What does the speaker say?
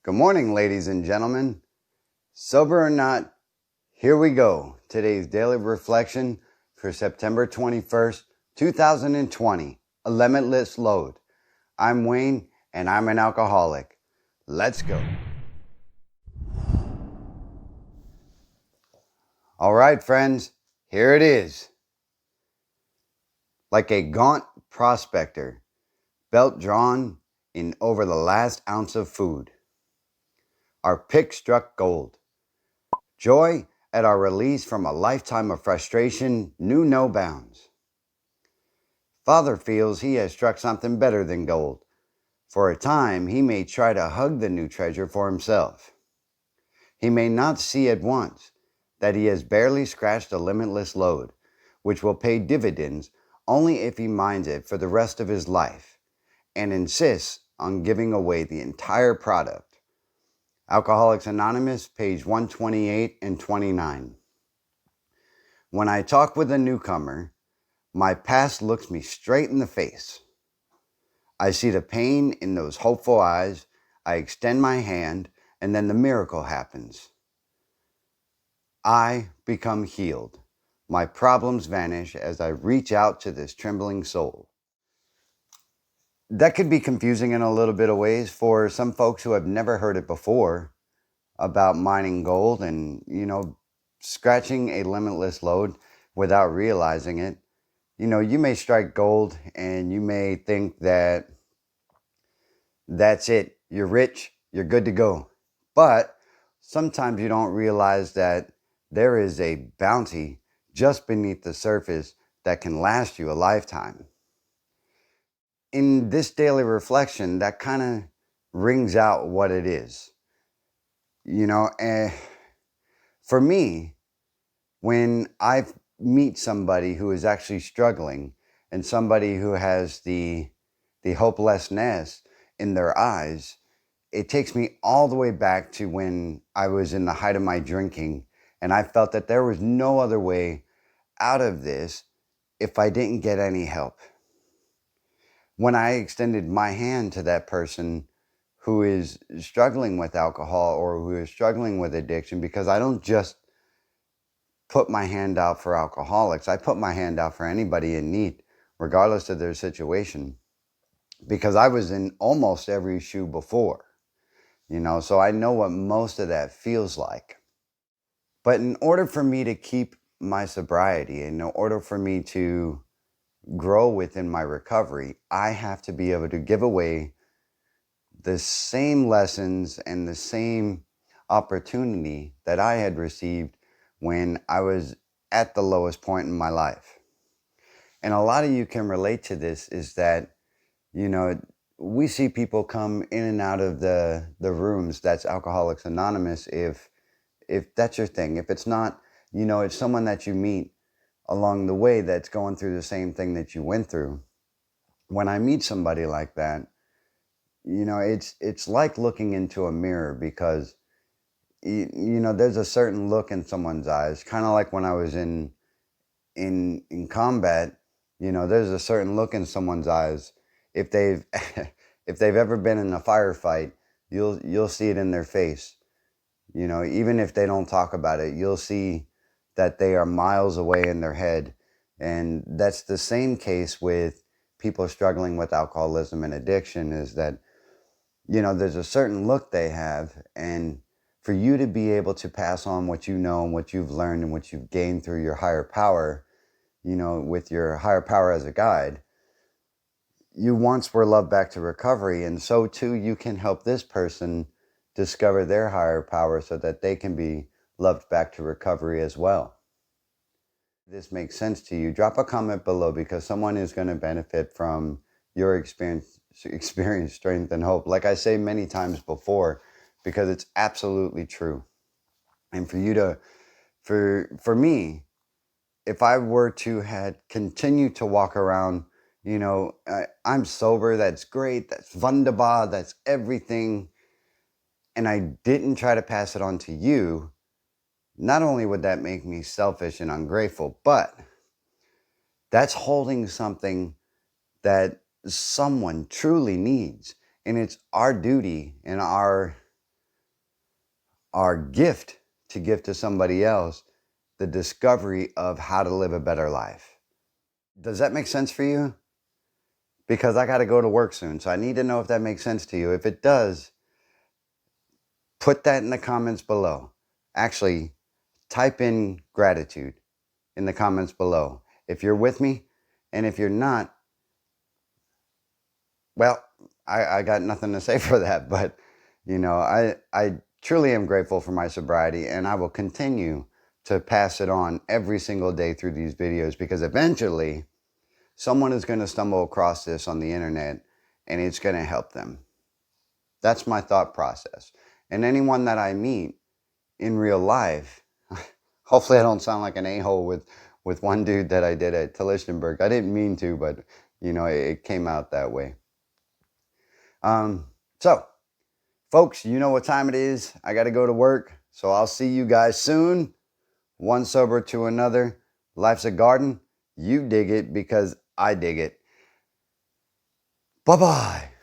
Good morning, ladies and gentlemen. Sober or not, here we go. Today's daily reflection for September 21st, 2020, a limitless load. I'm Wayne, and I'm an alcoholic. Let's go. All right, friends, here it is. Like a gaunt prospector, belt drawn in over the last ounce of food. Our pick struck gold. Joy at our release from a lifetime of frustration knew no bounds. Father feels he has struck something better than gold. For a time, he may try to hug the new treasure for himself. He may not see at once that he has barely scratched a limitless load, which will pay dividends only if he minds it for the rest of his life and insists on giving away the entire product. Alcoholics Anonymous, page 128 and 29. When I talk with a newcomer, my past looks me straight in the face. I see the pain in those hopeful eyes. I extend my hand, and then the miracle happens. I become healed. My problems vanish as I reach out to this trembling soul. That could be confusing in a little bit of ways for some folks who have never heard it before about mining gold and, scratching a limitless load without realizing it. You may strike gold and you may think that that's it. You're rich, you're good to go. But sometimes you don't realize that there is a bounty just beneath the surface that can last you a lifetime. In this daily reflection, that kind of rings out what it is. For me, when I meet somebody who is actually struggling and somebody who has the hopelessness in their eyes, it takes me all the way back to when I was in the height of my drinking and I felt that there was no other way out of this if I didn't get any help. When I extended my hand to that person who is struggling with alcohol or who is struggling with addiction, because I don't just put my hand out for alcoholics, I put my hand out for anybody in need, regardless of their situation, because I was in almost every shoe before, so I know what most of that feels like. But in order for me to keep my sobriety, in order for me to grow within my recovery, I have to be able to give away the same lessons and the same opportunity that I had received when I was at the lowest point in my life. And a lot of you can relate to this, is that, we see people come in and out of the rooms. That's Alcoholics Anonymous. If that's your thing, if it's not, it's someone that you meet along the way that's going through the same thing that you went through. When I meet somebody like that, it's like looking into a mirror, because there's a certain look in someone's eyes, kind of like when I was in combat. There's a certain look in someone's eyes. If they've if they've ever been in a firefight, you'll see it in their face. Even if they don't talk about it, you'll see that they are miles away in their head. And that's the same case with people struggling with alcoholism and addiction, is that, there's a certain look they have. And for you to be able to pass on what you know and what you've learned and what you've gained through your higher power, with your higher power as a guide, you once were loved back to recovery. And so too, you can help this person discover their higher power so that they can be loved back to recovery as well. If this makes sense to you, drop a comment below, because someone is going to benefit from your experience, strength, and hope. Like I say many times before, because it's absolutely true. And for you to, for me, if I were to had continued to walk around, I'm sober, that's great, that's wunderbar, that's everything, and I didn't try to pass it on to you, not only would that make me selfish and ungrateful, but that's holding something that someone truly needs. And it's our duty and our our gift to give to somebody else the discovery of how to live a better life. Does that make sense for you? Because I got to go to work soon, so I need to know if that makes sense to you. If it does, put that in the comments below. Actually, type in gratitude in the comments below if you're with me, and if you're not, well, I got nothing to say for that. But I truly am grateful for my sobriety, and I will continue to pass it on every single day through these videos, because eventually someone is going to stumble across this on the internet and it's going to help them. That's my thought process. And anyone that I meet in real life, hopefully I don't sound like an a-hole with one dude that I did at Lichtenberg. I didn't mean to, but it came out that way. So folks, you know what time it is. I got to go to work. So I'll see you guys soon. One sober to another. Life's a garden. You dig it because I dig it. Bye-bye.